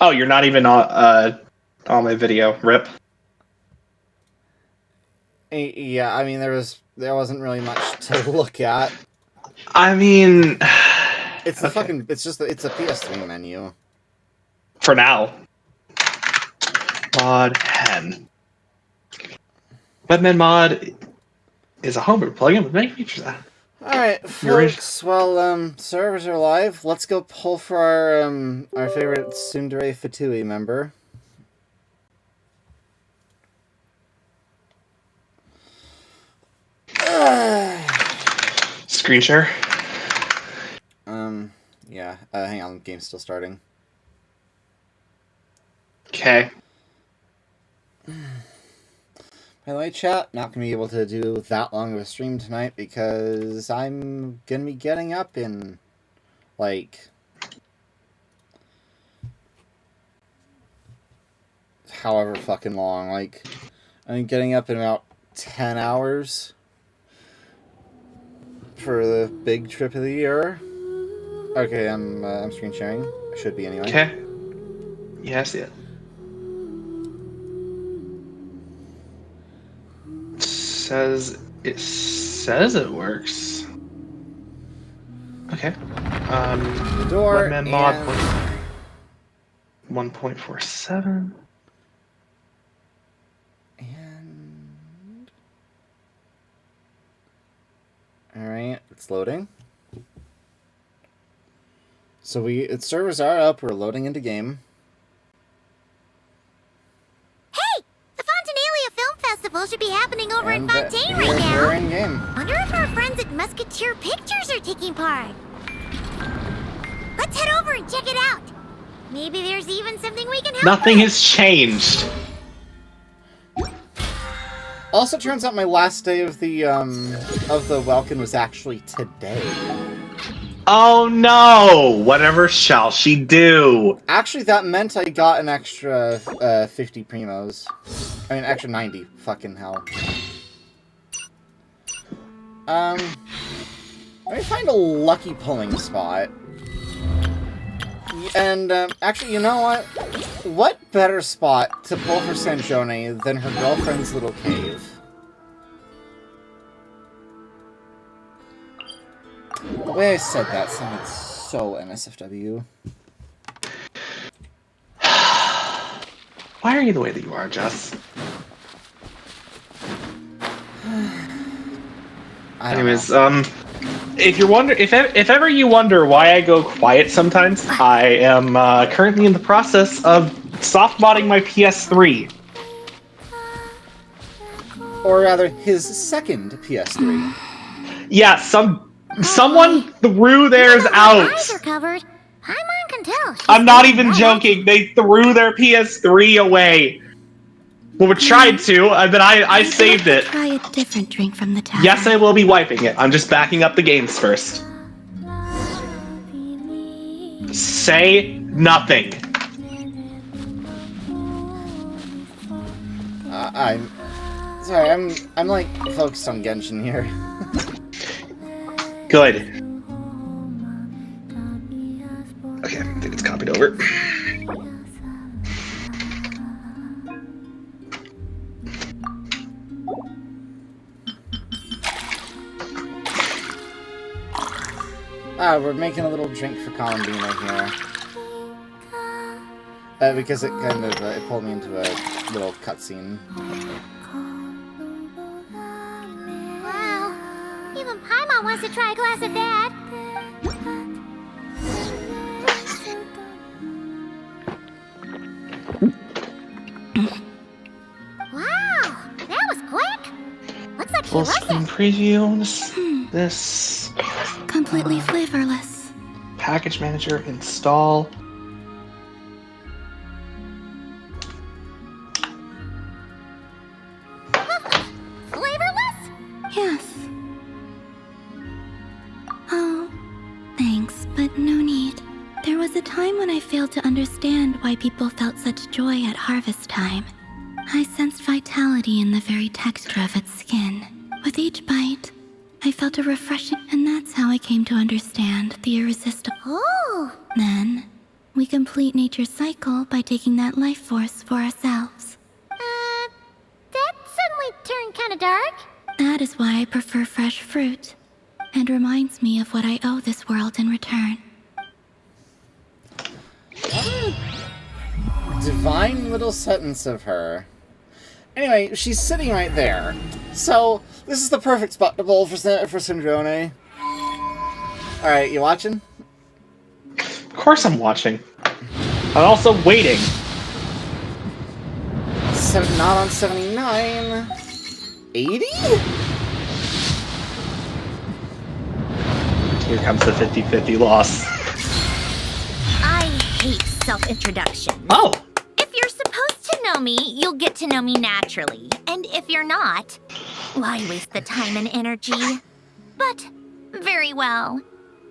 Oh, you're not even on my video. Rip. Yeah, I mean there wasn't really much to look at. I mean, It's the fucking. It's a PS3 menu. For now. Mod hen. Webman mod is a homebrew plugin with many features. Alright, folks, well, servers are live. Let's go pull for our favorite Tsundere Fatui member. Screen share? Yeah, hang on, the game's still starting. Okay. By the way, chat, not gonna be able to do that long of a stream tonight because I'm gonna be getting up in, like, however fucking long. Like, I'm getting up in about 10 hours for the big trip of the year. Okay, I'm screen sharing. I should be anyway. Okay. Yeah, I see it. It says it works. Okay. The door Webman mod 1.47. And alright, it's loading. So its servers are up, we're loading into game. Hey! The Fontanalia Film Festival should be happening over in Fontaine right now. We're in game. Wonder if our friends at Musketeer Pictures are taking part. Let's head over and check it out. Maybe there's even something we can help Nothing with. has changed. Also, turns out my last day of the Welkin was actually today. Oh no! Whatever shall she do? Actually, that meant I got an extra 50 primos. I mean, extra 90. Fucking hell. Let me find a lucky pulling spot. And, actually, you know what? What better spot to pull for Sanjone than her girlfriend's little cave? The way I said that sounded so NSFW. Why are you the way that you are, Jess? Anyways, if ever you wonder why I go quiet sometimes, I am currently in the process of soft modding my PS3. Or rather, his second PS3. Yeah, someone threw theirs out. Eyes are covered. Paimon can tell. I'm not even joking. They threw their PS3 away. Well, we tried to, and then I saved it. Try a different drink from the tap. Yes, I will be wiping it. I'm just backing up the games first. Say nothing. I'm sorry. I'm like focused on Genshin here. Good. Okay, I think it's copied over. We're making a little drink for Columbina here. Because it kind of it pulled me into a little cutscene. Wow. Even Paimon wants to try a glass of that. Wow, that was quick. Looks like he Full loves screen it. preview. This. Completely flavorless. Package manager install. Flavorless? Yes. Oh, thanks, but no need. There was a time when I failed to understand why people felt such joy at harvest time. I sensed vitality in the very texture of its skin. With each bite, I felt a refreshing, and that's how I came to understand the irresistible. Oh! Then, We complete nature's cycle by taking that life force for ourselves. That suddenly turned kinda dark. That is why I prefer fresh fruit, and reminds me of what I owe this world in return. Divine little sentence of her. Anyway, she's sitting right there. So, this is the perfect spot to bowl for Syndrome. Alright, you watching? Of course I'm watching. I'm also waiting. Not on 79. 80? Here comes the 50-50 loss. I hate self-introduction. Oh! If you're supposed to know me, you'll get to know me naturally. And if you're not, why waste the time and energy? But, very well.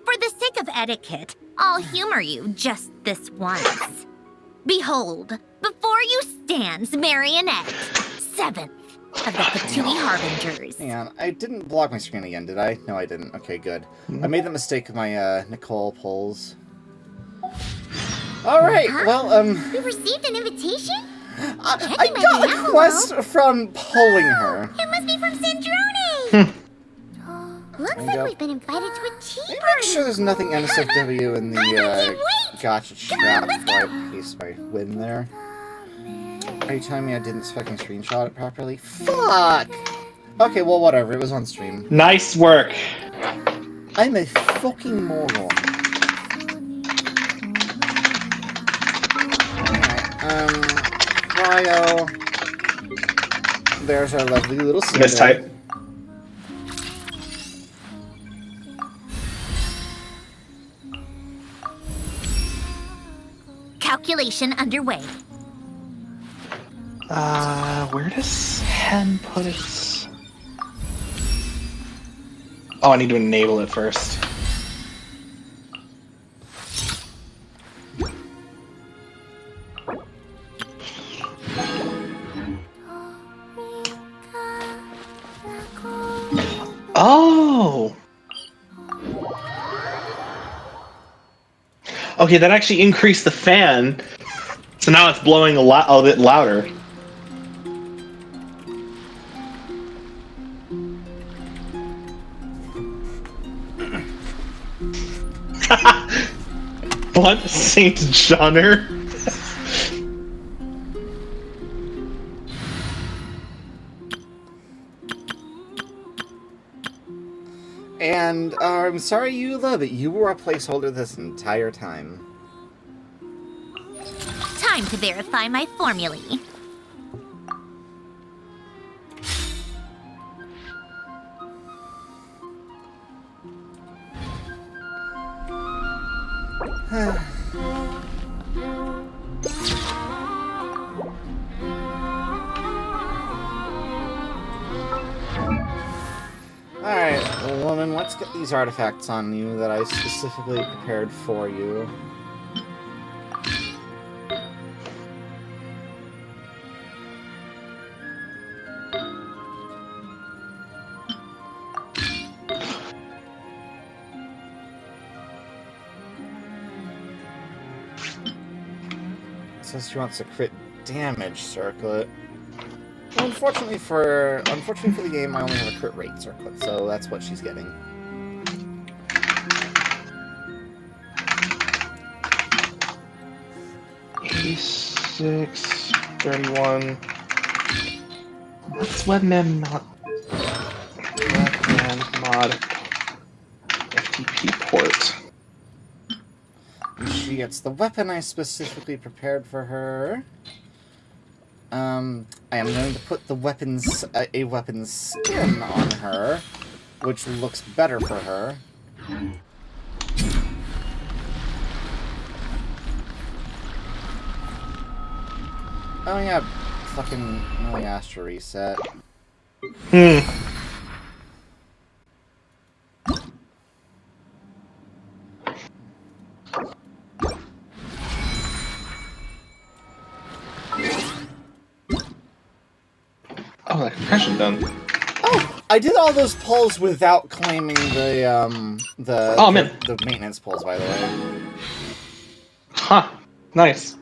For the sake of etiquette, I'll humor you just this once. Behold, before you stands Marionette, 7th of the Patui Harbingers. Hang on, I didn't block my screen again, did I? No, I didn't. Okay, good. I made the mistake of my, Nicole polls. Alright, well, We received an invitation? I got a quest from polling her. It must be from Sandrone! Looks There you like go. we've been invited to a tea Make party. sure there's nothing NSFW in the, wait! gotcha Come on, trap let's before go! I paste my win there. Are you telling me I didn't fucking screenshot it properly? Fuck! Okay, well, whatever. It was on stream. Nice work. I'm a fucking moron. Alright, Cryo. There's our lovely little Cinder. Mistype. Calculation underway. Where does Hen put it? Oh, I need to enable it first. Oh! Okay, that actually increased the fan, so now it's blowing a bit louder. What? Saint Johnner? And I'm sorry, Eula, but you were a placeholder this entire time. Time to verify my formulae. Alright, well, woman, let's get these artifacts on you that I specifically prepared for you. It says she wants a crit damage circlet. Well, unfortunately for the game, I only have a crit rate circlet, so that's what she's getting. Six 31. What's webman mod? Webman mod FTP port. She gets the weapon I specifically prepared for her. I am going to put the weapons, a weapon skin on her, which looks better for her. Oh yeah, fucking really asked to reset. Oh, that compression done. Oh, I did all those pulls without claiming the Oh, man. the maintenance pulls, by the way. Huh. Nice.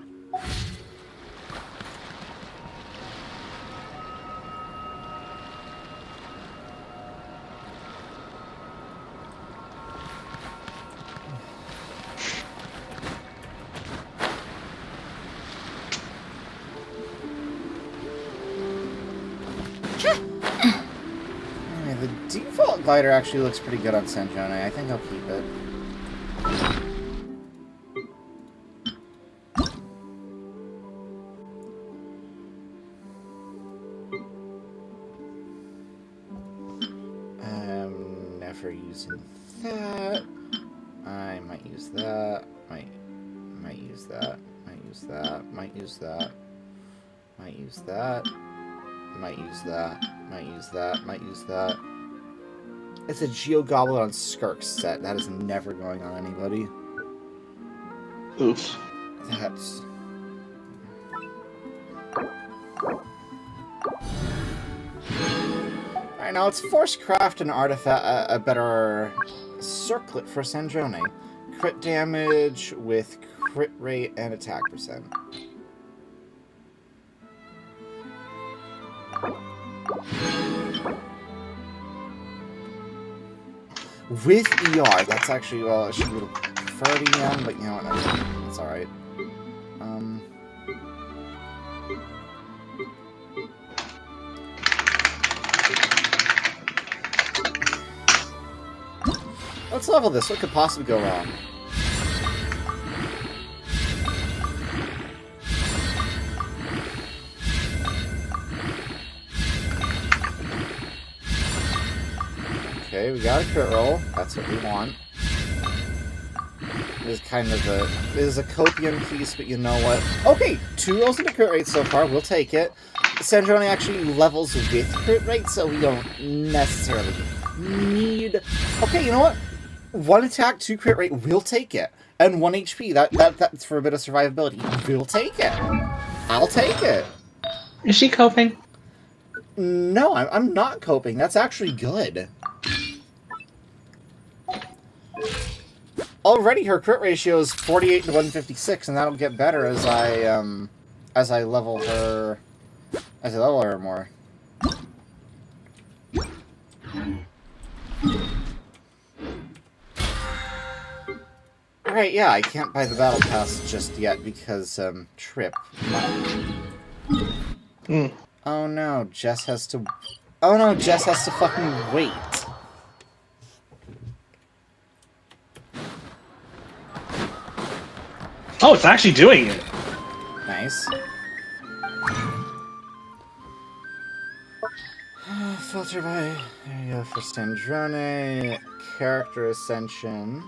Anyway, the default glider actually looks pretty good on Sanjone. I think I'll keep it. I'm never using that. I might use that. Might use that. Might use that. Might use that. Might use that. Might use that. Might use that. Might use that. It's a Geogoblin on Skirk set. That is never going on anybody. Oof. That's... Alright, now let's force craft an artifact, a better circlet for Sanjone. Crit damage with crit rate and attack percent. With ER, that's actually, well, she would have preferred EM, but you know what, that's alright. Let's level this. What could possibly go wrong? Okay, we got a crit roll. That's what we want. It is kind of a... It is a copium piece, but you know what? Okay, 2 rolls into crit rate so far. We'll take it. Sanjone actually levels with crit rate, so we don't necessarily need... Okay, you know what? 1 attack, 2 crit rate, we'll take it. And 1 HP, that's for a bit of survivability. We'll take it. I'll take it. Is she coping? No, I'm not coping. That's actually good. Already her crit ratio is 48 to 156, and that'll get better as I level her more. Alright, yeah, I can't buy the battle pass just yet because, trip. Oh no, Jess has to... Oh no, Jess has to fucking wait. Oh, it's actually doing it. Nice. Filter by... There you go, for Sandrone. Character Ascension.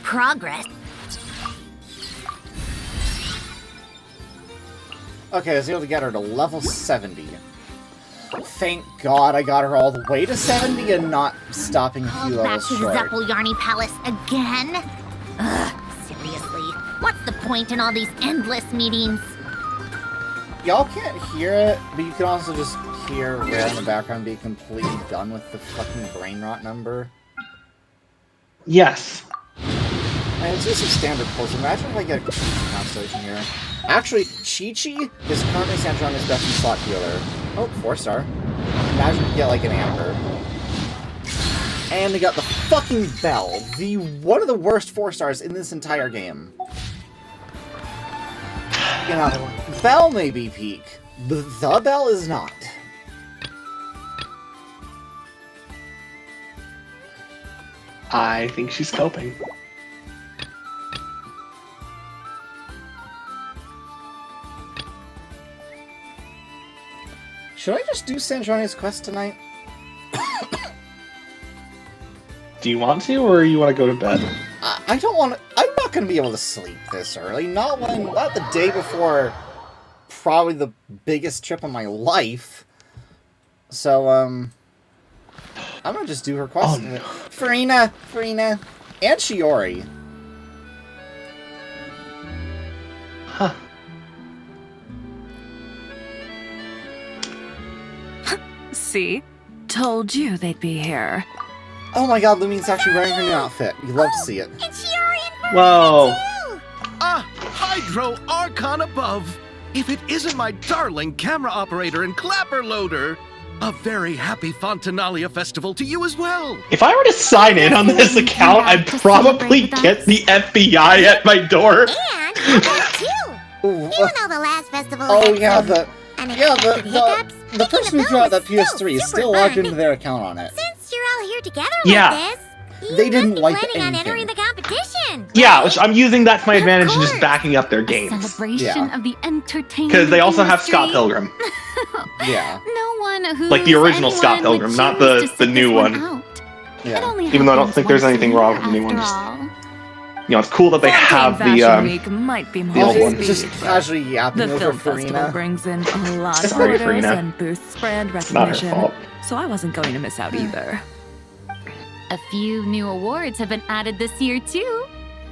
Progress. Okay, I was able to get her to level 70. Thank God I got her all the way to 70 and not stopping a few Back levels to the short. Zeppel-Yarny Palace again? Ugh, seriously. What's the point in all these endless meetings? Y'all can't hear it, but you can also just hear Red in the background be completely done with the fucking brain rot number. Yes. I mean, it's just a standard pulse. Imagine if I get a constellation here. Actually, Chi-Chi is currently Santrone's best in slot healer. Oh, 4-star. Imagine if you get like an Amber. And they got the fucking Bell. One of the worst 4-stars in this entire game. You know, Bell may be peak, but the Bell is not. I think she's coping. Should I just do Sanjone's quest tonight? Do you want to, or you want to go to bed? I don't want to... I'm not going to be able to sleep this early. Not the day before probably the biggest trip of my life. So, I'm gonna just do her quest. Oh, no. Farina, and Shiori. Huh. See? Told you they'd be here. Oh my god, Lumine's actually wearing her new outfit. You love to see it. And Shiori and Whoa. too! Ah, Hydro Archon above! If it isn't my darling camera operator and clapper loader! A very happy Fontanalia festival to you as well! If I were to sign in on this account, I'd probably get the FBI at my door. And that too! Ooh, You know the last festival oh had yeah, some unexpected hiccups. the person Speaking who of threw out that those, PS3 is super still logged fun. into their account on it. Since you're all here together Yeah. like this, you They didn't must be wipe planning on anything. entering the competition. Yeah, right? which I'm using that to my Of advantage and just course. backing up their A games. celebration Yeah. of the entertainment Because they also have industry. Scott Pilgrim. Yeah. No one who Like the original Scott Pilgrim, not the new one. Yeah. Even though I don't think there's anything wrong with the new ones. You know, it's cool that they have Fontaine the Fashion Week might be more old one. Just casually yapping The over film festival Farina. brings in a lot of Sorry, orders Farina. and boosts brand It's not her recognition, fault. so I wasn't going to miss out either. A few new awards have been added this year too.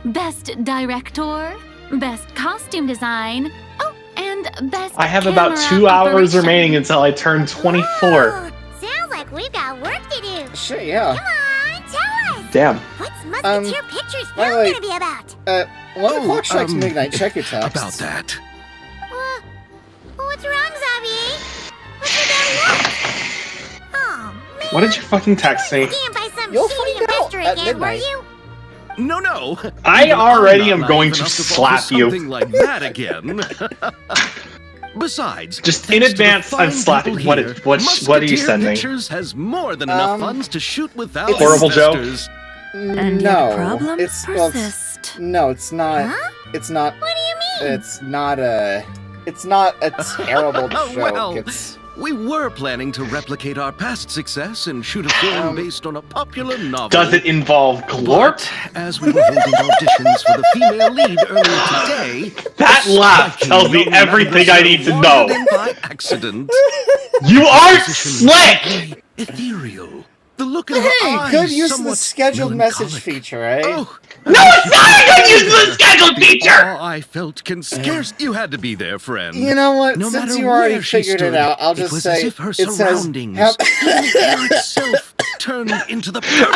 Best Director, Best Costume Design, oh, and Best I have about Camera 2 hours Operation. remaining until I turn 24. Ooh, sounds like we've got work to do. Sure, yeah. Come on, tell us. Damn. What's Musketeer Pictures by the film way- gonna be about? 1 o'clock strikes midnight. Check your text. About that. What's wrong, Xavier? What's with that look? Oh, man. What did you fucking text me? Scammed by some You'll shady find out investor at again, were midnight. you? No. I Even already I'm am not going naive to enough fall for slap you. Something like that again. Besides, Just in thanks to the advance, I'm fine slapping. people What here, are you Musketeer sending? Pictures has more than enough funds to shoot without Horrible joke. investors. And no, yet problems it's well, persist. no, it's not. Huh? It's not. What do you mean? It's not a. It's not a terrible joke. Well, It's We were planning to replicate our past success and shoot a film based on a popular novel. Does it involve glorp? But as we were holding auditions for the female lead earlier today, That laugh striking tells me young everything I need to wandered know. in by accident. You aren't Position slick! very ethereal. The look in her hey, eyes good use of the somewhat scheduled message melancholic. feature, eh? Oh, No, it's not a good use of the scheduled the feature! awe I felt can scarce. You had to be there, friend. You know what? No Since matter you already where she figured stood, it out, I'll it just was say as if her it says. surroundings, hap- the air itself, turned into the perfect.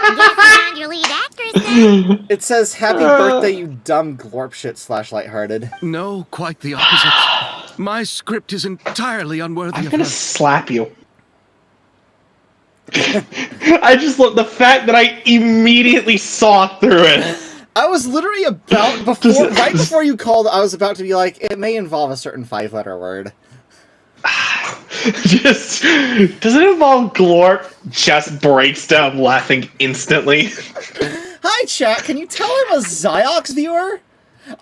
Guess you found your lead actress then. It says "Happy birthday, you dumb glorp shit / lighthearted." No, quite the opposite. My script is entirely unworthy I'm of gonna her. slap you. I just love the fact that I immediately saw through it. I was literally about right before you called. I was about to be like, it may involve a certain 5-letter word. Just does it involve glorp? Jess breaks down laughing instantly. Hi, chat. Can you tell I'm a Ziox viewer?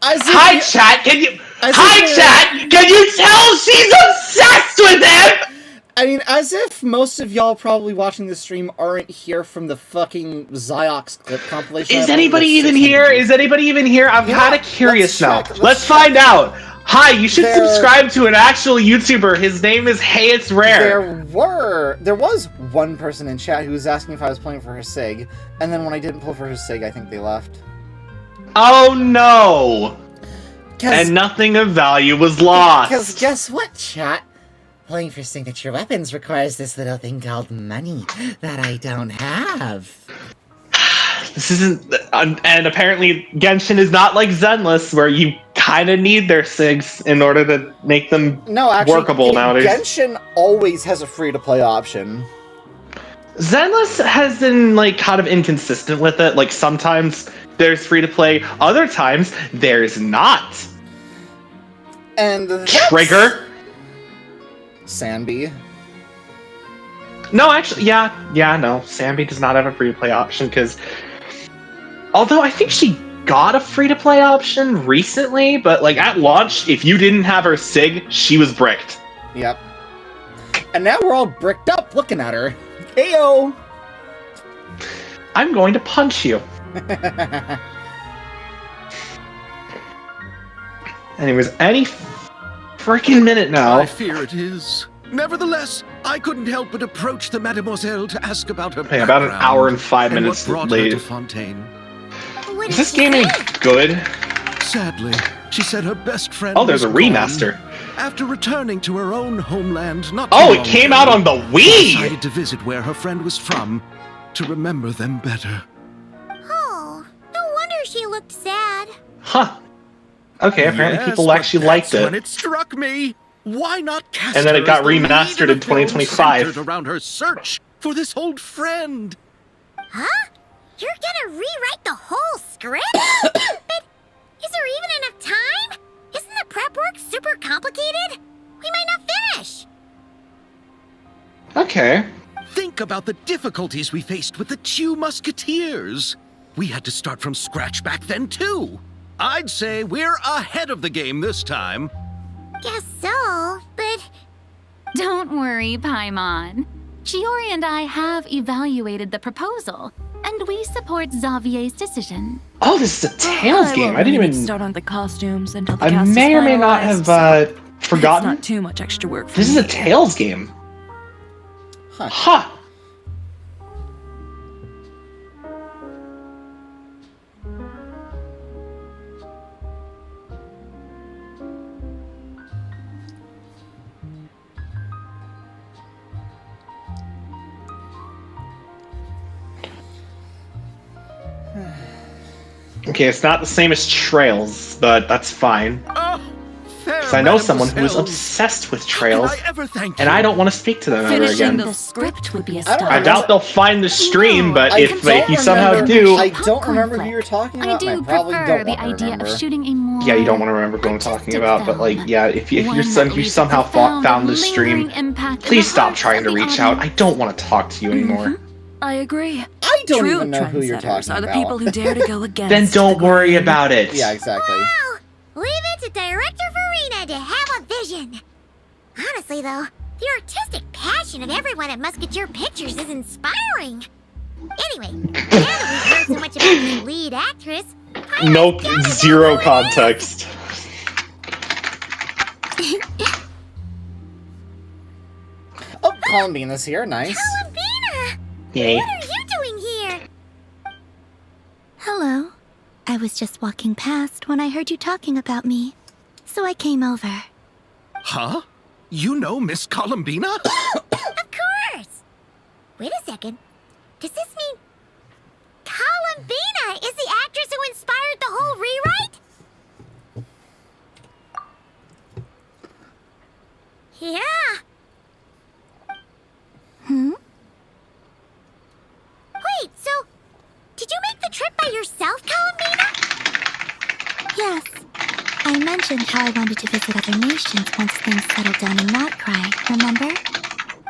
Hi chat, can you? As Hi if- chat, can you tell she's obsessed with him? I mean, as if most of y'all probably watching this stream aren't here from the fucking Ziox clip compilation. Is I anybody uploaded even 600 here? views. Is anybody even here? I'm Yeah, kind of curious now. let's check, Let's check. find out. Hi, you should There- subscribe to an actual YouTuber. His name is Hey It's Rare. There was one person in chat who was asking if I was playing for her SIG, and then when I didn't pull for her SIG, I think they left. Oh no! 'Cause- And nothing of value was lost. Because guess what, chat? Playing for signature weapons requires this little thing called money that I don't have. This isn't, and apparently Genshin is not like Zenless, where you kind of need their SIGs in order to make them No, actually, workable nowadays. Genshin always has a free-to-play option. Zenless has been like kind of inconsistent with it. Like sometimes there's free to play, other times there's not. And that's- Trigger? Sanby. No, actually, no. Sambi does not have a free to play option because, although I think she got a free to play option recently, but like at launch, if you didn't have her SIG, she was bricked. Yep. And now we're all bricked up looking at her. Heyo! I'm going to punch you. Anyways, any freaking minute now. I fear it is. Nevertheless, I couldn't help but approach the mademoiselle to ask about her Hey, about an background hour and 5 and minutes what brought her later. to Fontaine. What Is did this she game any say? good? Sadly, she said her best friend Oh, there's a was gone. remaster. After returning to her own homeland not too Oh, it long came ago, out on the she Wii! decided to visit where her friend was from to remember them better. Oh, no wonder she looked sad. Huh. Okay, apparently Yes, people but actually that's liked when it. it struck me. Why not cast And then her it got as the lead remastered of in a film 2025. centered around her search for this old friend? Huh? You're gonna rewrite the whole script? But is there even enough time? Isn't the prep work super complicated? We might not finish. Okay. Think about the difficulties we faced with the two musketeers. We had to start from scratch back then, too. I'd say we're ahead of the game this time. Guess so, but Don't worry, Paimon. Shiori and I have evaluated the proposal, and we support Xavier's decision. Oh, this is a Tails I game. won't I didn't really even. start on the costumes until the I cast is may or may not finalized, have so forgotten. It's not too much extra work for This is me. a Tails game. Huh. Huh. Okay, it's not the same as Trails, but that's fine. Oh, fair Because I know someone who is mademoiselle. obsessed with How Trails, can I ever thank and you? I don't want to speak to them ever Finishing again. the script would be a I don't start. I doubt they'll find the stream, No, but I if don't you somehow remember- do, I don't Popcorn remember who flick. you're talking I about. do and I probably prefer don't the want to idea remember. of shooting a more yeah, you don't want to remember what I'm talking artistic about. But like, film. yeah, if you're One some that you leaves a somehow profound found and the stream, lingering impact in please the stop hearts trying of to the reach out. I audience. don't want to talk to you anymore. I agree. I don't True even know who you're trendsetters talking are the about. people who dare to go against Then don't the worry grain. about it. Yeah, exactly. wow! Leave it to Director Farina to have a vision. Honestly, though, the artistic passion of everyone at Musketeer Pictures is inspiring. Anyway, now that we've heard so much about the lead actress, I Nope, gotta know zero who it context. Oh, Columbina's here. Nice. Columbina! Yay. What are you doing here? Hello. I was just walking past when I heard you talking about me, so I came over. Huh? You know Miss Columbina? Of course! Wait a second. Does this mean Columbina is the actress who inspired the whole rewrite? Yeah. Wait, so did you make the trip by yourself, Columbina? Yes. I mentioned how I wanted to visit other nations once things settled down in Mountcry, remember?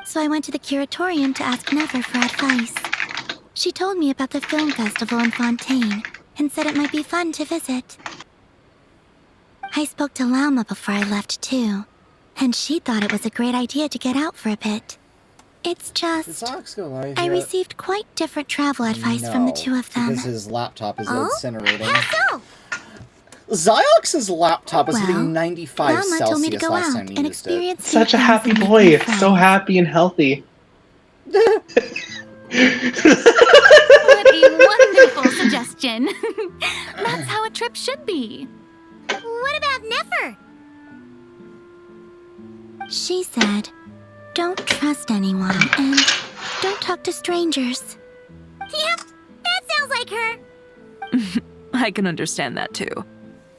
So I went to the curatorium to ask Never for advice. She told me about the film festival in Fontaine and said it might be fun to visit. I spoke to Lauma before I left too, and she thought it was a great idea to get out for a bit. It's Did just, Zox go live I yet? received quite different travel advice from the No, two of them. because his laptop is Oh? incinerating. How so? Ziox's laptop was Well, hitting 95 Lama told me to Celsius go last out time he and used it. experience Such a new happy things and boy. make new So friends. happy and healthy. What a wonderful suggestion. That's how a trip should be. What about Nefer? She said, don't trust anyone and don't talk to strangers. Yep, that sounds like her. I can understand that too.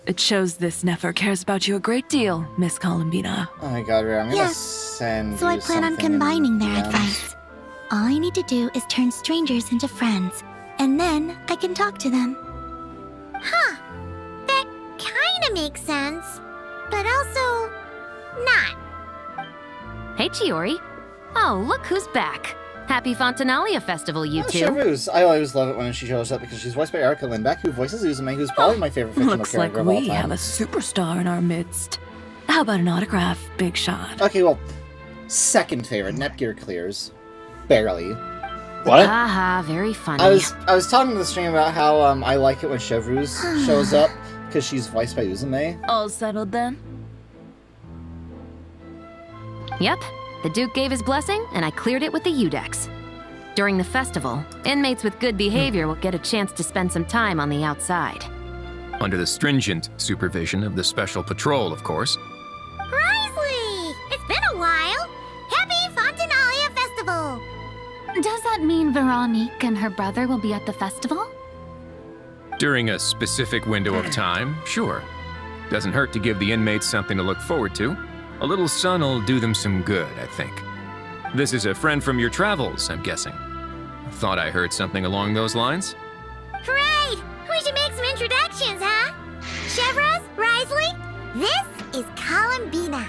It shows this Nefer cares about you a great deal, Miss Columbina. Oh my god, Rhea, I'm gonna Yes. send So I you plan on something in combining their DMs. advice. All I need to do is turn strangers into friends, and then I can talk to them. Huh. That kinda makes sense, but also not. Hey, Chiori. Oh, look who's back. Happy Fontanalia Festival, you Oh, two. Chevrouz. I always love it when she shows up because she's voiced by Erica Lindbeck, who voices Uzume, who's probably my favorite fictional Looks like character of all we have time. a superstar in our midst. How about an autograph, Big Shot? Okay, well, second favorite, Netgear clears. Barely. What? Haha, very funny. I was talking to the stream about how I like it when Chevrouz shows up because she's voiced by Uzume. All settled then? Yep. The Duke gave his blessing, and I cleared it with the Udex. During the festival, inmates with good behavior will get a chance to spend some time on the outside. Under the stringent supervision of the Special Patrol, of course. Risley! It's been a while! Happy Fontanalia Festival! Does that mean Veronique and her brother will be at the festival? During a specific window of time, sure. Doesn't hurt to give the inmates something to look forward to. A little sun'll do them some good, I think. This is a friend from your travels, I'm guessing. Thought I heard something along those lines? Great! We should make some introductions, huh? Chevros, Risley, this is Columbina,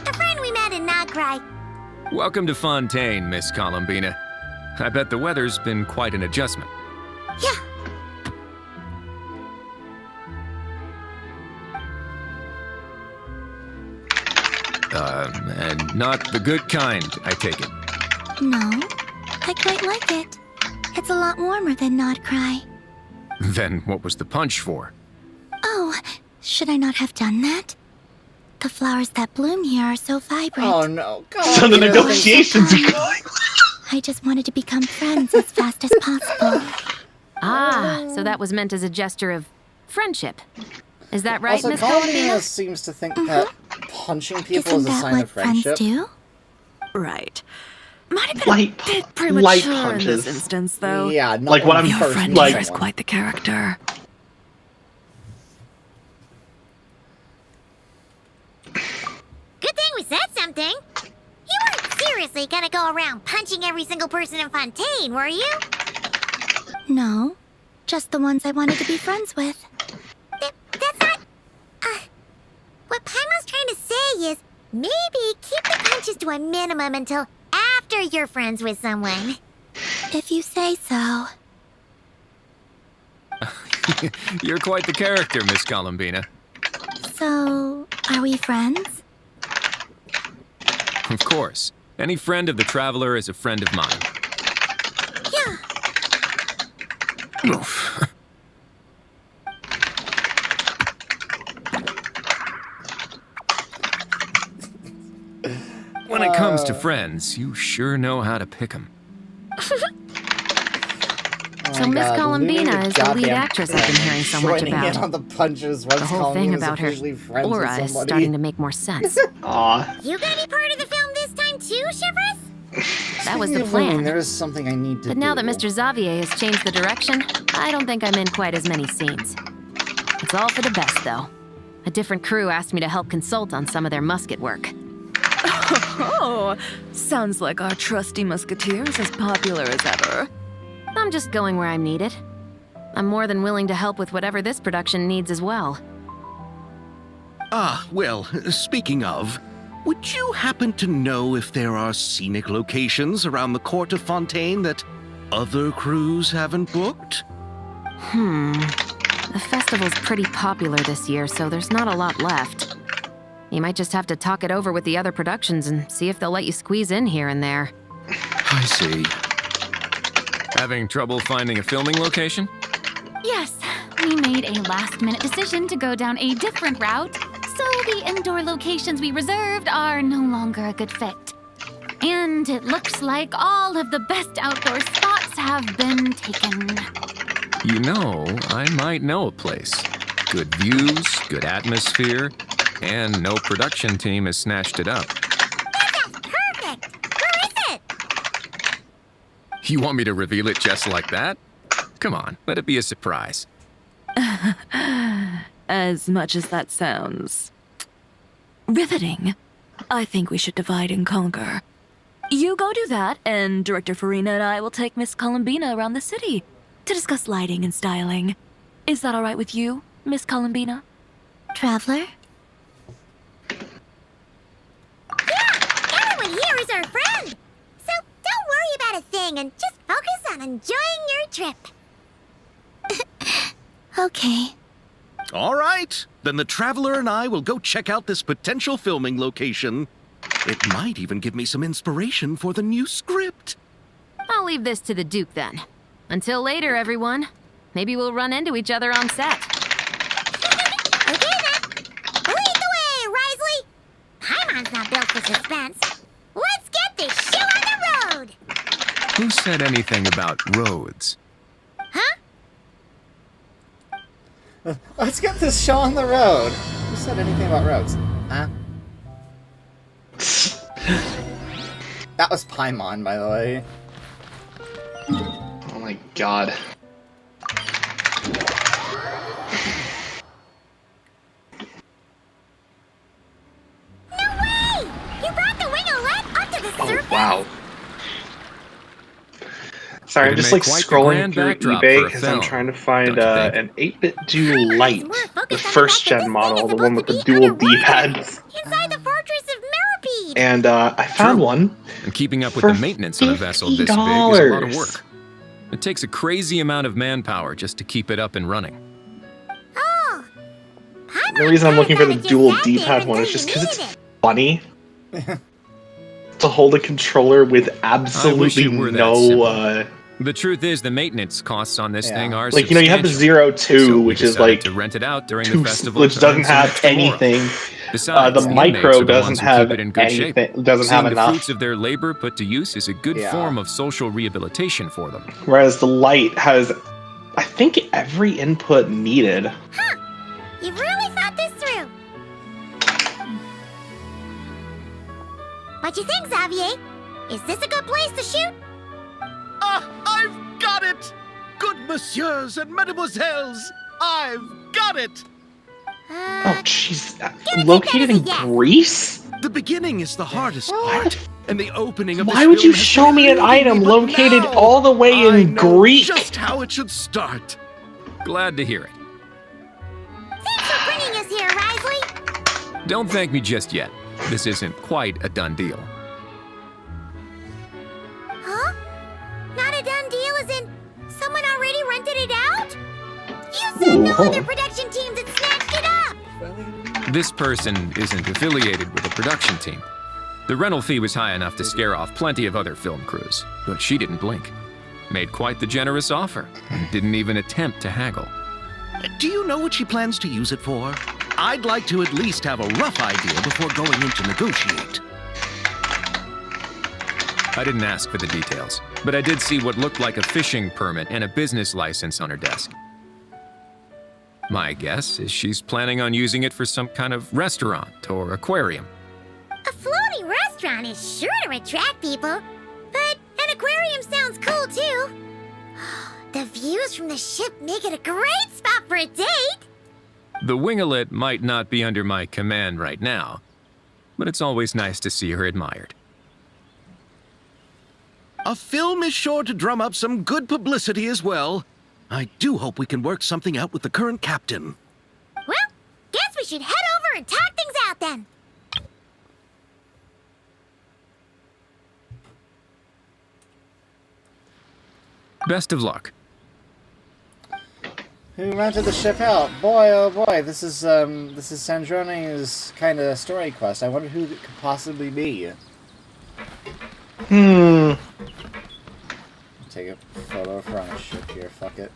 a friend we met in Nograi. Welcome to Fontaine, Miss Columbina. I bet the weather's been quite an adjustment. Yeah. And not the good kind, I take it. No, I quite like it. It's a lot warmer than Nodcry. Then what was the punch for? Oh, should I not have done that? The flowers that bloom here are so vibrant. Oh no, God. So the negotiations are going. I just wanted to become friends as fast as possible. Ah, so that was meant as a gesture of friendship. Is that right, Also, Miss Columbina Columbina? seems to think that punching people Isn't is a that sign what of friendship. friends do? Right. Might have been Light- a bit light premature in punches. this instance, though. Yeah, not Like, what when I'm you Your first friend meet like- here is someone. quite the character. Good thing we said something. You weren't seriously gonna go around punching every single person in Fontaine, were you? No, just the ones I wanted to be friends with. That's not... what Paimon's trying to say is, maybe keep the punches to a minimum until after you're friends with someone. If you say so. You're quite the character, Miss Columbina. So, are we friends? Of course. Any friend of the Traveler is a friend of mine. Yeah. Oof. When it comes to friends, you sure know how to pick 'em. So Miss Columbina is the lead actress I've been hearing so much Joining in about. on the punches once The whole thing Columbina's about her officially friends aura with is somebody. starting to make more sense. Aw. You gonna be part of the film this time too, Chevros? That was the Speaking of women, plan. there is something I need to But do. now that Mr. Xavier has changed the direction, I don't think I'm in quite as many scenes. It's all for the best, though. A different crew asked me to help consult on some of their musket work. Oh, sounds like our trusty musketeer is as popular as ever. I'm just going where I'm needed. I'm more than willing to help with whatever this production needs as well. Ah, well, speaking of, would you happen to know if there are scenic locations around the court of Fontaine that other crews haven't booked? The festival's pretty popular this year, so there's not a lot left. You might just have to talk it over with the other productions and see if they'll let you squeeze in here and there. I see. Having trouble finding a filming location? Yes, we made a last-minute decision to go down a different route, so the indoor locations we reserved are no longer a good fit. And it looks like all of the best outdoor spots have been taken. You know, I might know a place. Good views, good atmosphere, and no production team has snatched it up. Perfect! Where is it? You want me to reveal it just like that? Come on, let it be a surprise. As much as that sounds riveting, I think we should divide and conquer. You go do that, and Director Farina and I will take Miss Columbina around the city to discuss lighting and styling. Is that all right with you, Miss Columbina? Traveler? Everyone here is our friend! So don't worry about a thing and just focus on enjoying your trip. Okay. All right, then the Traveler and I will go check out this potential filming location. It might even give me some inspiration for the new script. I'll leave this to the Duke then. Until later, everyone. Maybe we'll run into each other on set. Okay then. Lead the way, Risley! Paimon's not built for suspense. Let's get Who said anything about roads? Let's get this show on the road. Who said anything about roads? Huh? That was Paimon, by the way. Oh my god. No way! You brought the winglet up to the Oh surface? wow. Sorry, I'm It'd just make like quite the scrolling grand through backdrop eBay for a because I'm film, trying to find don't you think? an 8-bit dual light, More the focused on first fact that gen this model, thing the is one with supposed the to be dual underwater, D-pads. inside the fortress of Millipede. And I found True. one. And keeping up with For the maintenance on a vessel this big is a lot of $50. work. It takes a crazy amount of manpower just to keep it up and running. Oh. The reason I'm looking for the dual D-pad one is just because it's funny to hold a controller with absolutely it were that no simple. The truth is, the maintenance costs on this Yeah. thing are like, you know, you have the substantial. 02, So we which is decided like to rent it out during two, the festival, which to doesn't earn some have extra morale. anything. Besides, The the micro inmates are the doesn't ones who have keep it in good shape. anything. Doesn't Seeing have the enough. fruits of their labor put to use is a good Yeah. form of social rehabilitation for them. Whereas the light has, I think, every input needed. You've really thought this through. What you think, Xavier? Is this a good place to shoot? Ah, I've got it! Good messieurs and mesdemoiselles, I've got it! Oh, jeez. take Located that as in a yes. Greece? The beginning is the hardest part, and the opening of Why this would film you has show been me an eluding item me, but located now all the way I in know Greek? just how it should start. Glad to hear it. Thanks for bringing us here, Risley. Don't thank me just yet. This isn't quite a done deal. Huh? Not a done deal as in someone already rented it out? You said no Ooh. other production teams had snatched it up. This person isn't affiliated with a production team. The rental fee was high enough to scare off plenty of other film crews, but she didn't blink. Made quite the generous offer, and didn't even attempt to haggle. Do you know what she plans to use it for? I'd like to at least have a rough idea before going in to negotiate. I didn't ask for the details, but I did see what looked like a fishing permit and a business license on her desk. My guess is she's planning on using it for some kind of restaurant or aquarium. A floating restaurant is sure to attract people, but an aquarium sounds cool too. The views from the ship make it a great spot for a date. The wingelet might not be under my command right now, but it's always nice to see her admired. A film is sure to drum up some good publicity as well. I do hope we can work something out with the current captain. Well, guess we should head over and talk things out then. Best of luck. Who rented the ship out? Boy, oh boy, this is Sandrone's kind of story quest. I wonder who it could possibly be. Take a photo of her on a ship here, fuck it.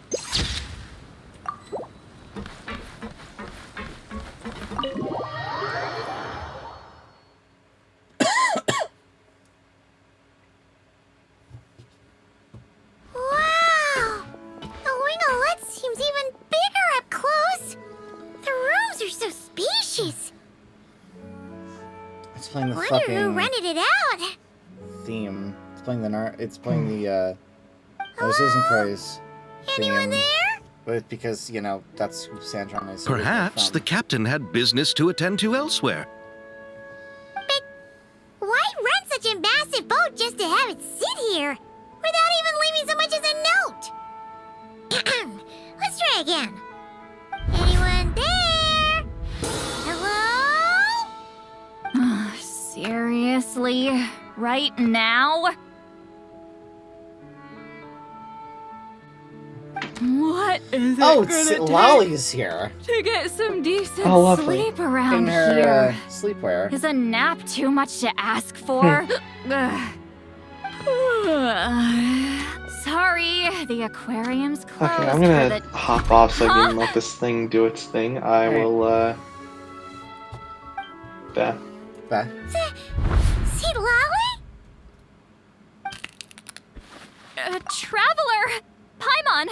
Wow! The wingelet seems even bigger up close. The rooms are so spacious. It's playing the Wonder fucking who rented it out. theme. It's playing the this isn't Craze Anyone theme. there? But it's because, you know, that's who Sandrone is. Perhaps the captain had business to attend to elsewhere. But why rent such a massive boat just to have it sit here without even leaving so much as a note? Let's try again. Anyone there? Hello? Seriously? Right now? What is it Oh, gonna Lolly's here. take to get some decent Oh, lovely. sleep around In her here? sleepwear. Is a nap too much to ask for? Ugh. Sorry, the aquarium's closed. Okay, I'm for gonna the... hop off so I Huh? can let this thing do its thing. I Alright. will, yeah. Bye. See Lolly? Traveler! Paimon!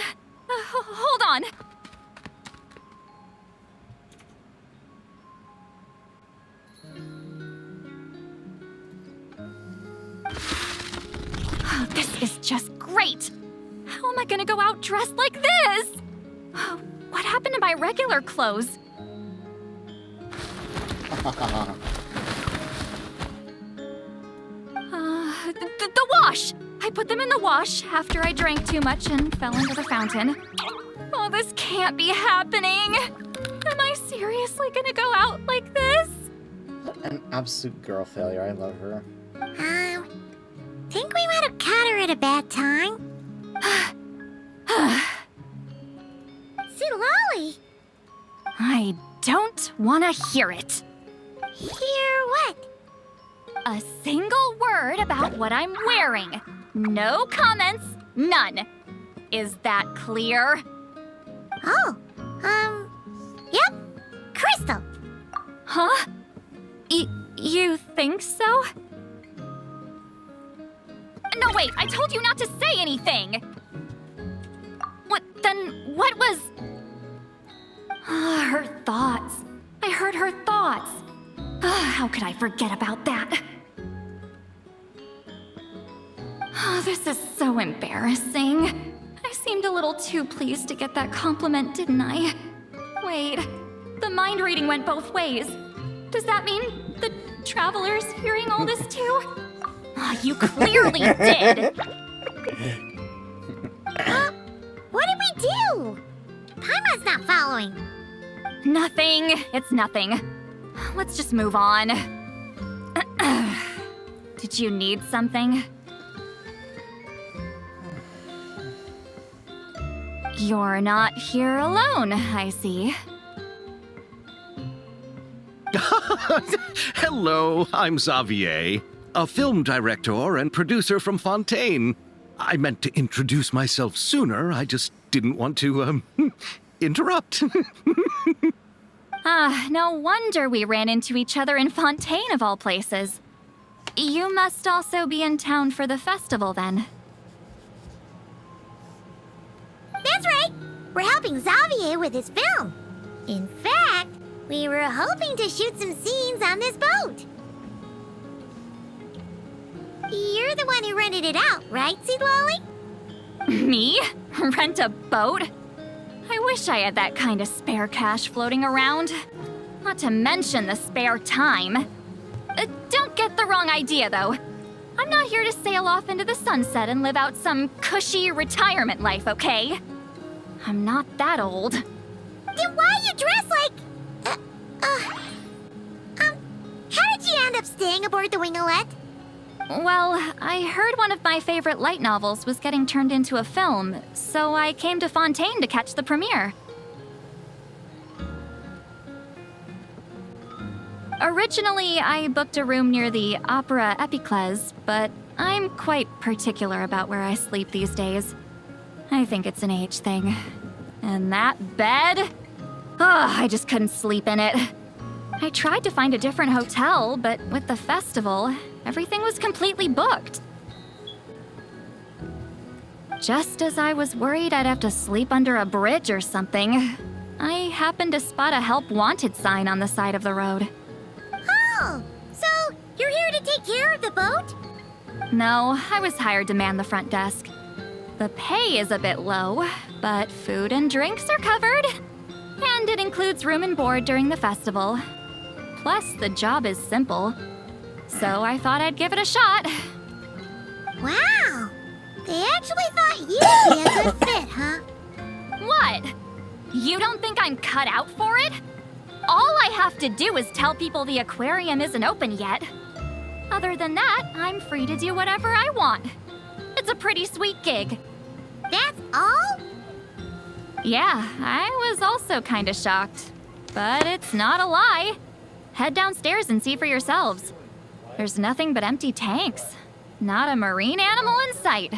Hold on. Oh, this is just great! How am I gonna go out dressed like this? Oh, what happened to my regular clothes? The wash! I put them in the wash after I drank too much and fell into the fountain. Oh, this can't be happening! Am I seriously gonna go out like this? An absolute girl failure. I love her. Think we might have caught her at a bad time? Lolly! I don't wanna hear it. Hear what? A single word about what I'm wearing. No comments, none. Is that clear? Oh, yep. Crystal. Huh? You think so? No, wait, I told you not to say anything! What was... Her thoughts. I heard her thoughts. How could I forget about that? Oh, this is so embarrassing. I seemed a little too pleased to get that compliment, didn't I? Wait, the mind reading went both ways. Does that mean the Traveler's hearing all this too? Oh, you clearly did! What did we do? Paimon's not following. Nothing. It's nothing. Let's just move on. Did you need something? You're not here alone, I see. Hello, I'm Xavier, a film director and producer from Fontaine. I meant to introduce myself sooner, I just didn't want to, interrupt. No wonder we ran into each other in Fontaine of all places. You must also be in town for the festival then. That's right. We're helping Xavier with his film. In fact, we were hoping to shoot some scenes on this boat. You're the one who rented it out, right, Lolly? Me? Rent a boat? I wish I had that kind of spare cash floating around. Not to mention the spare time. Don't get the wrong idea, though. I'm not here to sail off into the sunset and live out some cushy retirement life, okay? I'm not that old. Then why you dress like... how did you end up staying aboard the Winglet? Well, I heard one of my favorite light novels was getting turned into a film, so I came to Fontaine to catch the premiere. Originally, I booked a room near the Opera Epiclese, but I'm quite particular about where I sleep these days. I think it's an age thing. And that bed? Oh, I just couldn't sleep in it. I tried to find a different hotel, but with the festival, everything was completely booked. Just as I was worried I'd have to sleep under a bridge or something, I happened to spot a help wanted sign on the side of the road. Oh, so you're here to take care of the boat? No, I was hired to man the front desk. The pay is a bit low, but food and drinks are covered. And it includes room and board during the festival. Plus, the job is simple. So I thought I'd give it a shot. Wow! They actually thought you'd be a good fit, huh? What? You don't think I'm cut out for it? All I have to do is tell people the aquarium isn't open yet. Other than that, I'm free to do whatever I want. It's a pretty sweet gig. That's all? Yeah, I was also kinda shocked. But it's not a lie. Head downstairs and see for yourselves. There's nothing but empty tanks. Not a marine animal in sight.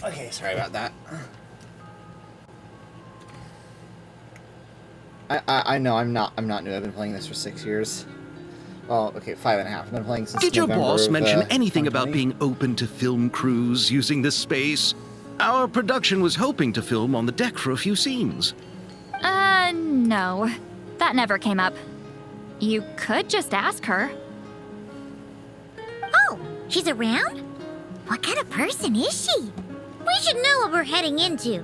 Okay, sorry about that. I know I'm not new. I've been playing this for 6 years. Well, okay, 5.5. I've been playing since Did your November boss of, mention anything about 2020. being open to film crews using this space? Our production was hoping to film on the deck for a few scenes. No. That never came up. You could just ask her. Oh, she's around? What kind of person is she? We should know what we're heading into.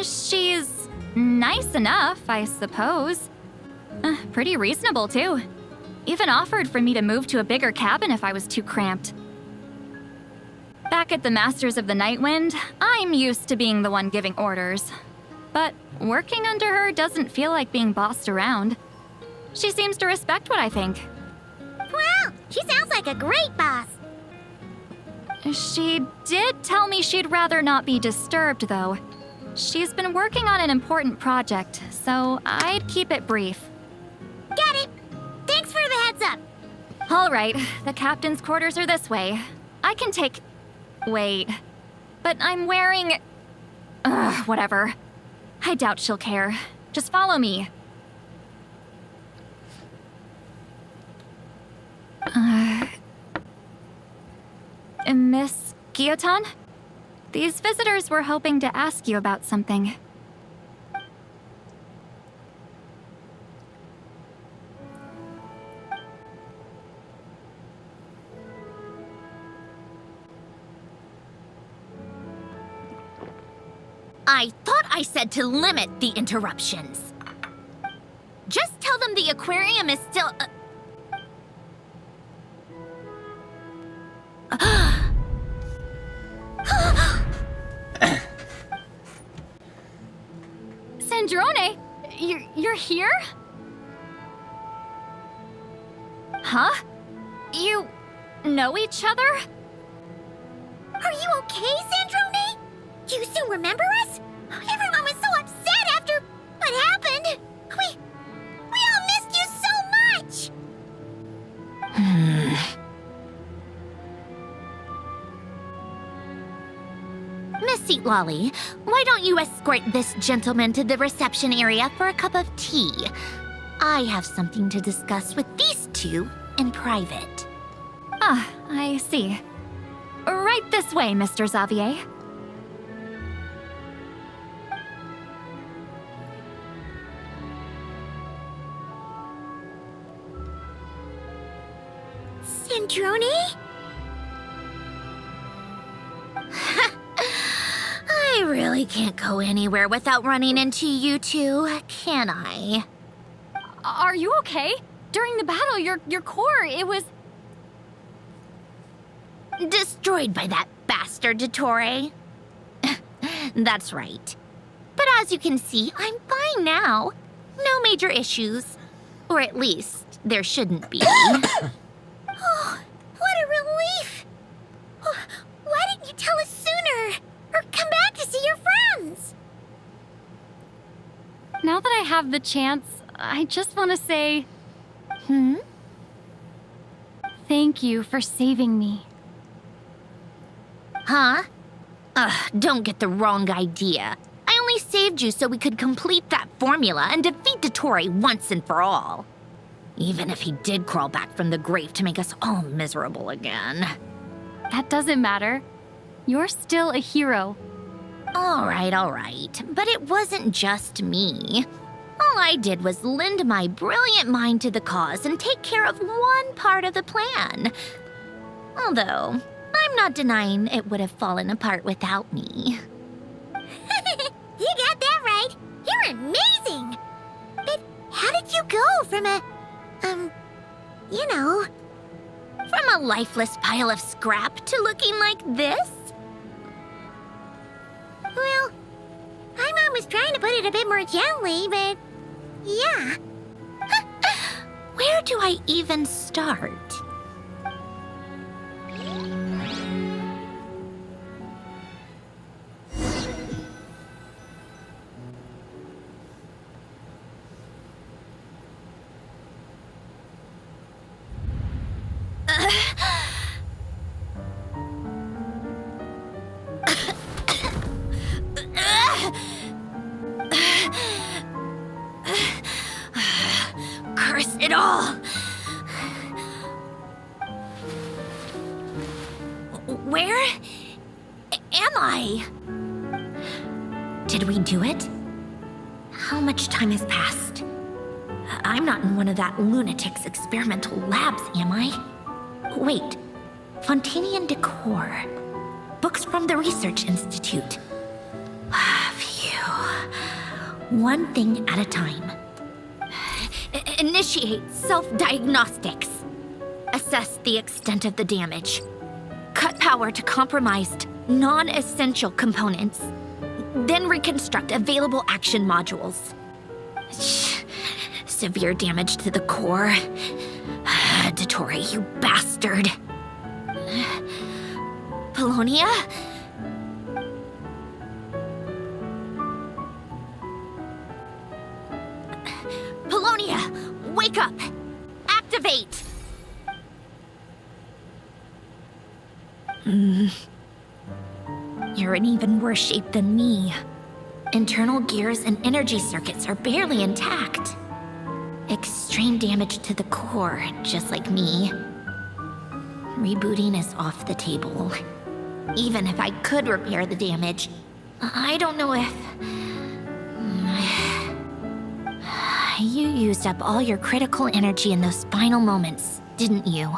She's nice enough, I suppose. Pretty reasonable, too. Even offered for me to move to a bigger cabin if I was too cramped. Back at the Masters of the Nightwind, I'm used to being the one giving orders. But working under her doesn't feel like being bossed around. She seems to respect what I think. Well, she sounds like a great boss. She did tell me she'd rather not be disturbed, though. She's been working on an important project, so I'd keep it brief. Got it. Thanks for the heads up. All right, the captain's quarters are this way. I can take... Wait. But I'm wearing... whatever. I doubt she'll care. Just follow me. Miss Guillotin? These visitors were hoping to ask you about something. I thought I said to limit the interruptions. Just tell them the aquarium is still... Sandrone, you're here? Huh? You know each other? Are you okay, Sandrone? Do you still remember us? Everyone was so upset after what happened. We all missed you so much. Miss Seat Lolly, why don't you escort this gentleman to the reception area for a cup of tea? I have something to discuss with these two in private. Ah, I see. Right this way, Mr. Xavier. Sandrone? I really can't go anywhere without running into you two, can I? Are you okay? During the battle, your core, it was... Destroyed by that bastard Dottore. That's right. But as you can see, I'm fine now. No major issues. Or at least, there shouldn't be. Oh, what a relief! Why didn't you tell us sooner? Or come back to see your friends? Now that I have the chance, I just want to say... Thank you for saving me. Huh? Don't get the wrong idea. I only saved you so we could complete that formula and defeat Dottore once and for all. Even if he did crawl back from the grave to make us all miserable again. That doesn't matter. You're still a hero. All right. But it wasn't just me. All I did was lend my brilliant mind to the cause and take care of one part of the plan. Although, I'm not denying it would have fallen apart without me. You got that right. You're amazing. But how did you go from from a lifeless pile of scrap to looking like this? Well, my mom was trying to put it a bit more gently, but yeah. Where do I even start? Ugh. Where am I? Did we do it? How much time has passed? I'm not in one of that lunatic's experimental labs, am I? Wait, Fontanian decor. Books from the Research Institute. Phew. One thing at a time. Initiate self-diagnostics. Assess the extent of the damage. Cut power to compromised, non-essential components. Then reconstruct available action modules. Severe damage to the core. Dottore, you bastard. Polonia? Polonia, wake up! Activate! You're in even worse shape than me. Internal gears and energy circuits are barely intact. Extreme damage to the core, just like me. Rebooting is off the table. Even if I could repair the damage, I don't know if... You used up all your critical energy in those final moments, didn't you?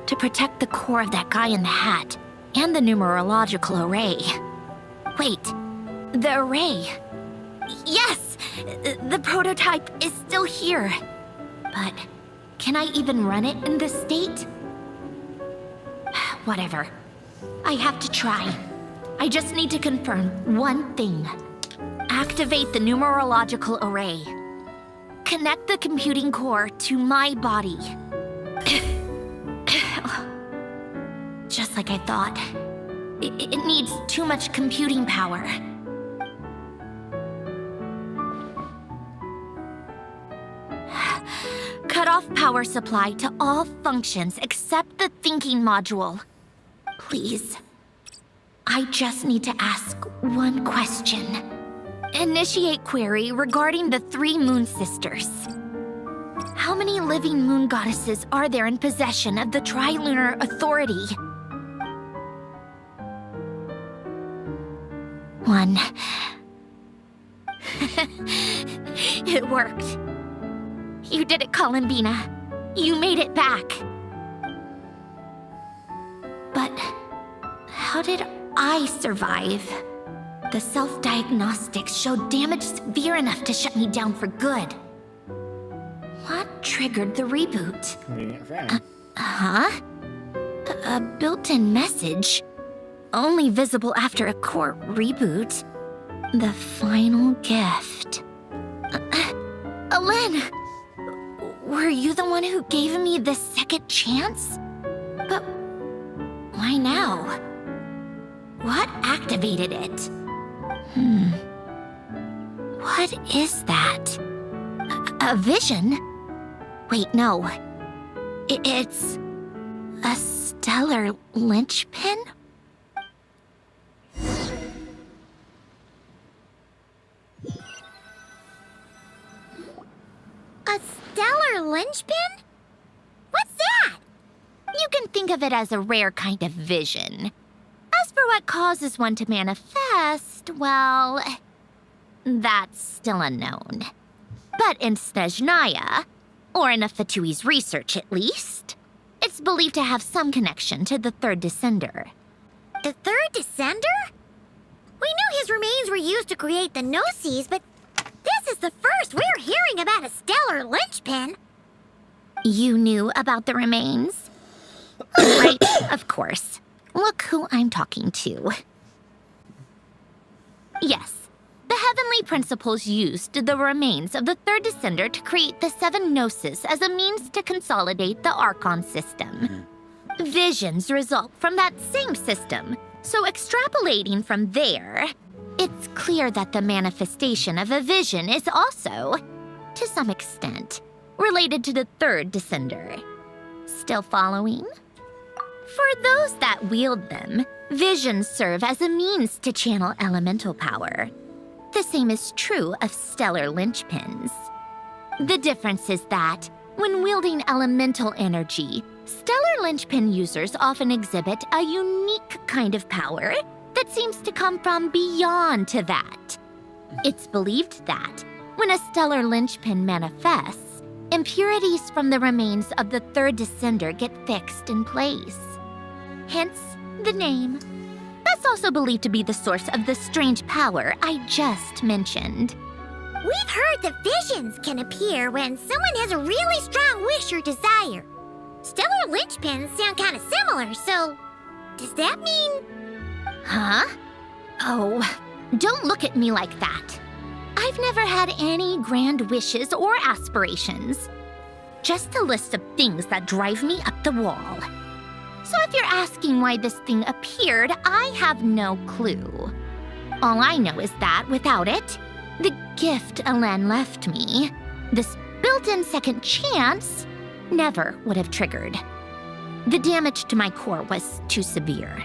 To protect the core of that guy in the hat, and the numerological array. Wait, the array. Yes! The prototype is still here. But can I even run it in this state? Whatever. I have to try. I just need to confirm one thing. Activate the numerological array. Connect the computing core to my body. Just like I thought. It needs too much computing power. Cut off power supply to all functions except the thinking module. Please. I just need to ask one question. Initiate query regarding the 3 Moon Sisters. How many living moon goddesses are there in possession of the Trilunar Authority? 1. It worked. You did it, Columbina. You made it back. But how did I survive? The self-diagnostics showed damage severe enough to shut me down for good. What triggered the reboot? Huh? A built-in message? Only visible after a core reboot. The final gift. Alen! Were you the one who gave me the second chance? But why now? What activated it? What is that? A vision? Wait, no. It's a stellar linchpin? A stellar linchpin? What's that? You can think of it as a rare kind of vision. As for what causes one to manifest, well, that's still unknown. But in Snezhnaya, or in Afatui's research at least, it's believed to have some connection to the third descender. The third descender? We knew his remains were used to create the Gnosis, but this is the first we're hearing about a stellar linchpin. You knew about the remains? Right, of course. Look who I'm talking to. Yes, the Heavenly Principles used the remains of the third descender to create the 7 Gnosis as a means to consolidate the Archon system. Visions result from that same system, so extrapolating from there, it's clear that the manifestation of a vision is also, to some extent, related to the third descender. Still following? For those that wield them, visions serve as a means to channel elemental power. The same is true of stellar linchpins. The difference is that When wielding elemental energy, stellar linchpin users often exhibit a unique kind of power that seems to come from beyond to that. It's believed that when a stellar linchpin manifests, impurities from the remains of the third descender get fixed in place. Hence the name. That's also believed to be the source of the strange power I just mentioned. We've heard that visions can appear when someone has a really strong wish or desire. Stellar linchpins sound kind of similar, so does that mean... Huh? Oh, don't look at me like that. I've never had any grand wishes or aspirations. Just a list of things that drive me up the wall. So if you're asking why this thing appeared, I have no clue. All I know is that without it, the gift Elen left me, this built-in second chance, never would have triggered. The damage to my core was too severe.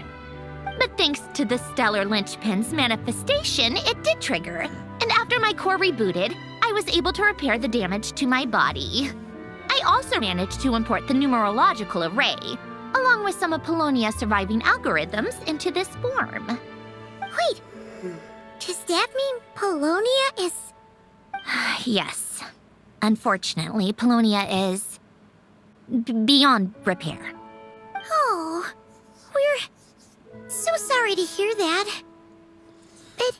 But thanks to the stellar linchpin's manifestation, it did trigger. And after my core rebooted, I was able to repair the damage to my body. I also managed to import the numerological array, along with some of Polonia's surviving algorithms, into this form. Wait, does that mean Polonia is... Yes. Unfortunately, Polonia is... beyond repair. Oh, we're so sorry to hear that. But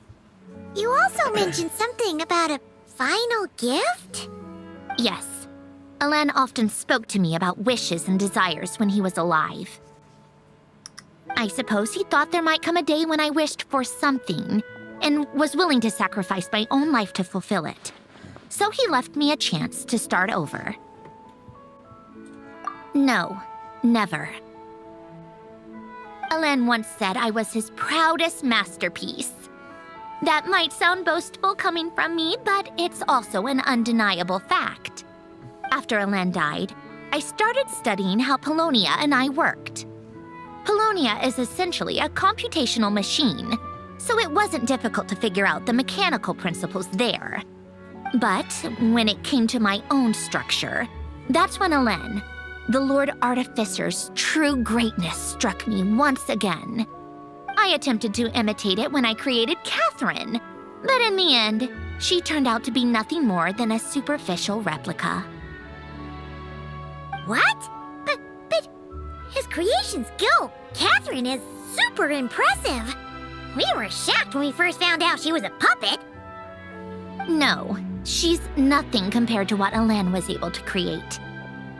you also mentioned something about a final gift? Yes. Elen often spoke to me about wishes and desires when he was alive. I suppose he thought there might come a day when I wished for something, and was willing to sacrifice my own life to fulfill it. So he left me a chance to start over. No, never. Elen once said I was his proudest masterpiece. That might sound boastful coming from me, but it's also an undeniable fact. After Elen died, I started studying how Polonia and I worked. Polonia is essentially a computational machine, so it wasn't difficult to figure out the mechanical principles there. But when it came to my own structure, that's when Elen, the Lord Artificer's true greatness, struck me once again. I attempted to imitate it when I created Catherine, but in the end, she turned out to be nothing more than a superficial replica. What? But his creation skill, Catherine, is super impressive. We were shocked when we first found out she was a puppet. No, she's nothing compared to what Elen was able to create.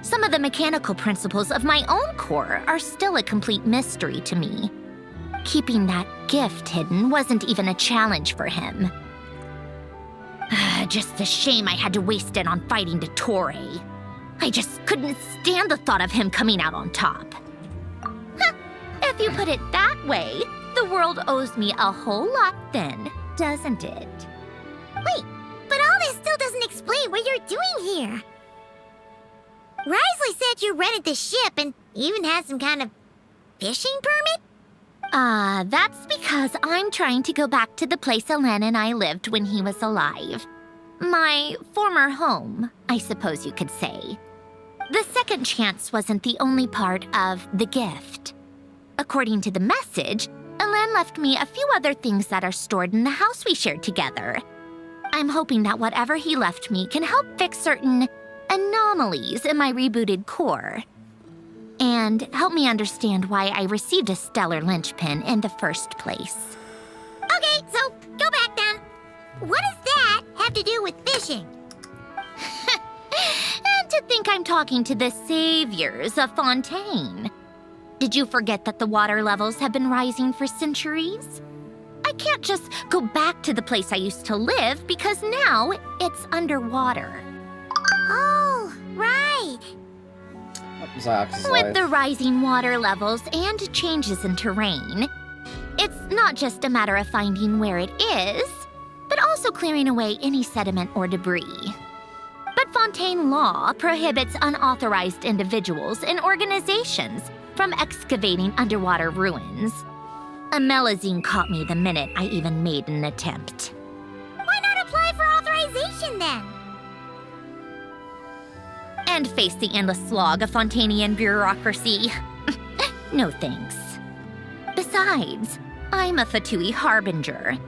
Some of the mechanical principles of my own core are still a complete mystery to me. Keeping that gift hidden wasn't even a challenge for him. Just a shame I had to waste it on fighting Dottore. I just couldn't stand the thought of him coming out on top. Huh, if you put it that way, the world owes me a whole lot then, doesn't it? Wait, but all this still doesn't explain what you're doing here. Risley said you rented the ship and even had some kind of fishing permit? That's because I'm trying to go back to the place Elen and I lived when he was alive. My former home, I suppose you could say. The second chance wasn't the only part of the gift. According to the message, Elen left me a few other things that are stored in the house we shared together. I'm hoping that whatever he left me can help fix certain anomalies in my rebooted core. And help me understand why I received a stellar linchpin in the first place. Okay, so go back then. What does that have to do with fishing? And to think I'm talking to the saviors of Fontaine. Did you forget that the water levels have been rising for centuries? I can't just go back to the place I used to live because now it's underwater. Oh, right. With the rising water levels and changes in terrain, it's not just a matter of finding where it is, but also clearing away any sediment or debris. But Fontaine law prohibits unauthorized individuals and organizations from excavating underwater ruins. A Melazine caught me the minute I even made an attempt. Why not apply for authorization then? and face the endless slog of Fontanian bureaucracy. No thanks. Besides, I'm a Fatui harbinger.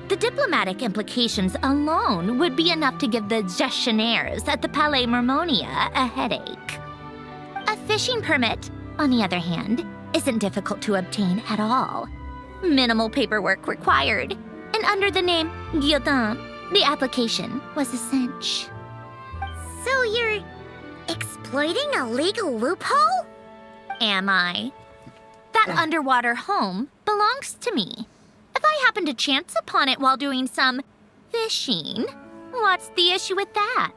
The diplomatic implications alone would be enough to give the gestionnaires at the Palais Mermonia a headache. A fishing permit, on the other hand, isn't difficult to obtain at all. Minimal paperwork required, and under the name Guillotin, the application was a cinch. So you're exploiting a legal loophole? Am I? That underwater home belongs to me. If I happen to chance upon it while doing some fishing, what's the issue with that?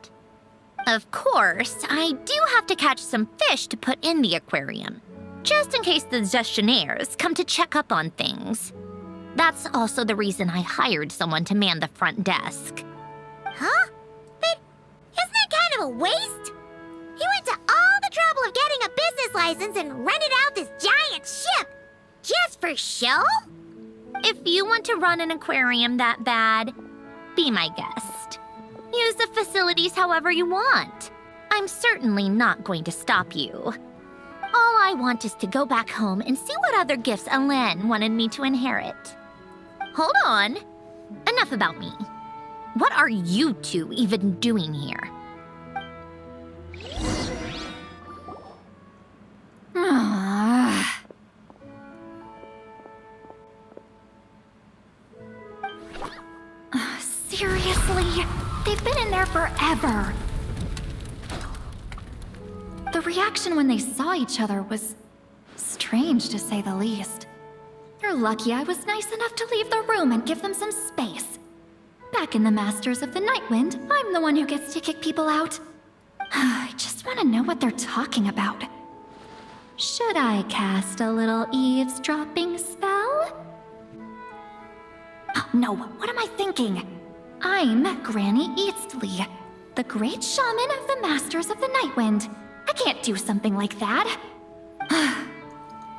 Of course, I do have to catch some fish to put in the aquarium, just in case the gestionnaires come to check up on things. That's also the reason I hired someone to man the front desk. Huh? But isn't that kind of a waste? He went to all the trouble of getting a business license and rented out this giant ship. Just for show? If you want to run an aquarium that bad, be my guest. Use the facilities however you want. I'm certainly not going to stop you. All I want is to go back home and see what other gifts Alain wanted me to inherit. Hold on. Enough about me. What are you two even doing here? Seriously? They've been in there forever. The reaction when they saw each other was strange, to say the least. You're lucky I was nice enough to leave the room and give them some space. Back in the Masters of the Nightwind, I'm the one who gets to kick people out. I just want to know what they're talking about. Should I cast a little eavesdropping spell? Oh, no, what am I thinking? I'm Granny Eastley, the great shaman of the Masters of the Nightwind. I can't do something like that.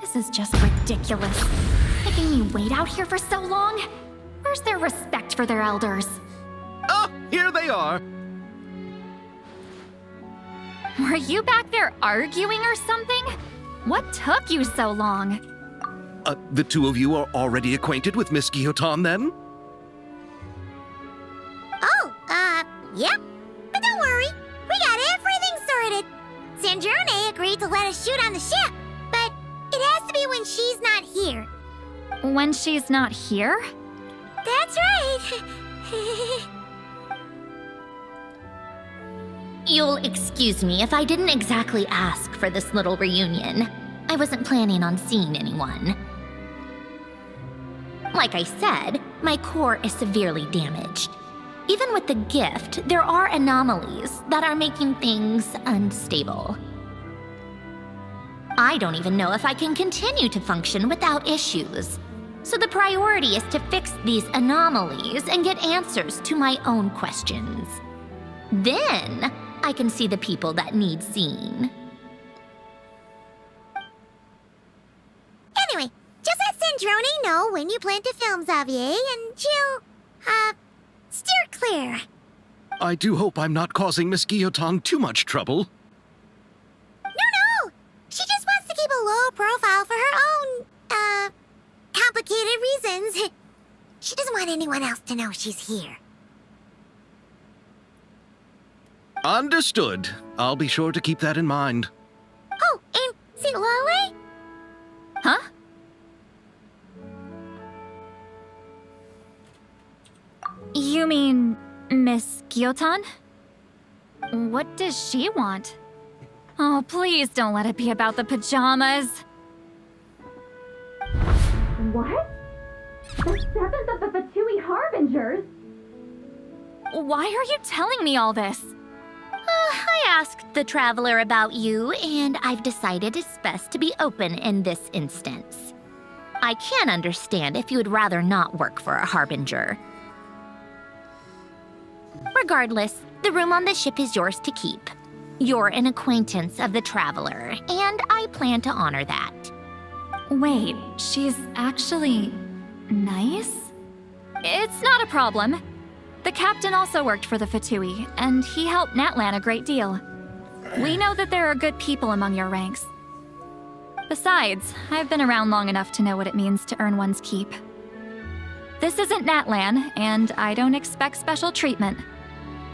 This is just ridiculous. Making me wait out here for so long? Where's their respect for their elders? Oh, here they are. Were you back there arguing or something? What took you so long? The two of you are already acquainted with Miss Guillotin, then? Oh, yep. But don't worry, we got everything sorted. Sandrone agreed to let us shoot on the ship, but it has to be when she's not here. When she's not here? That's right. You'll excuse me if I didn't exactly ask for this little reunion. I wasn't planning on seeing anyone. Like I said, my core is severely damaged. Even with the gift, there are anomalies that are making things unstable. I don't even know if I can continue to function without issues. So the priority is to fix these anomalies and get answers to my own questions. Then, I can see the people that need seeing. Anyway, just let Sandrone know when you plan to film Xavier, and she'll, steer clear. I do hope I'm not causing Miss Guillotin too much trouble. No! She just wants to keep a low profile for her own, complicated reasons. She doesn't want anyone else to know she's here. Understood. I'll be sure to keep that in mind. Oh, and see Lale? Huh? You mean Miss Guillotin? What does she want? Oh, please don't let it be about the pajamas. What? The seventh of the Fatui Harbingers? Why are you telling me all this? I asked the traveler about you, and I've decided it's best to be open in this instance. I can understand if you would rather not work for a harbinger. Regardless, the room on the ship is yours to keep. You're an acquaintance of the traveler, and I plan to honor that. Wait, she's actually nice? It's not a problem. The captain also worked for the Fatui, and he helped Natlan a great deal. We know that there are good people among your ranks. Besides, I've been around long enough to know what it means to earn one's keep. This isn't Natlan, and I don't expect special treatment.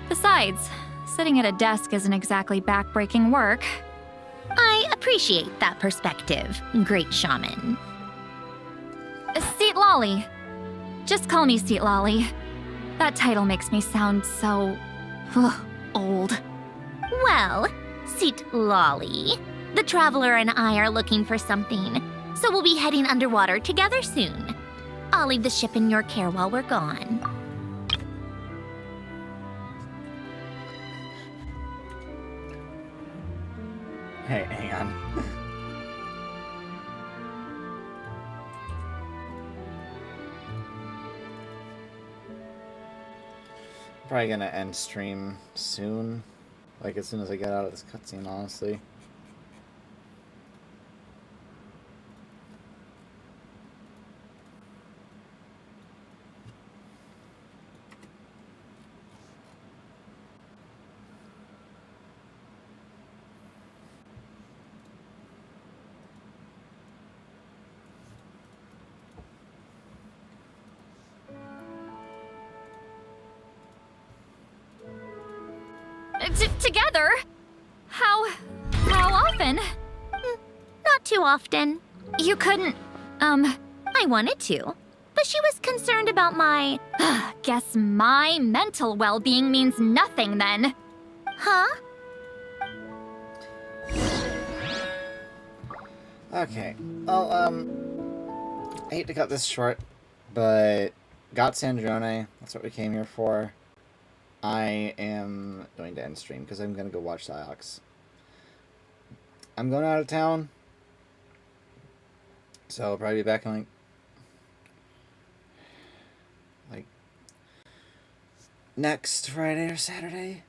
Besides, sitting at a desk isn't exactly back-breaking work. I appreciate that perspective, great shaman. Seat Lolly. Just call me Seat Lolly. That title makes me sound so... old. Well, Seat Lolly, the Traveler and I are looking for something, so we'll be heading underwater together soon. I'll leave the ship in your care while we're gone. Hey, hang on. Probably gonna end stream soon. Like, as soon as I get out of this cutscene, honestly. Together? How often? Not too often. You couldn't, I wanted to, but she was concerned about my... guess my mental well-being means nothing then. Huh? Okay. Well, I hate to cut this short, but got Sandrone. That's what we came here for. I am going to end stream because I'm going to go watch Psyox. I'm going out of town, so I'll probably be back in like next Friday or Saturday.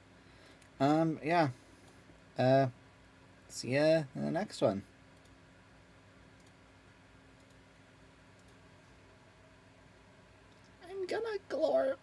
Yeah. See ya in the next one. I'm gonna glorp.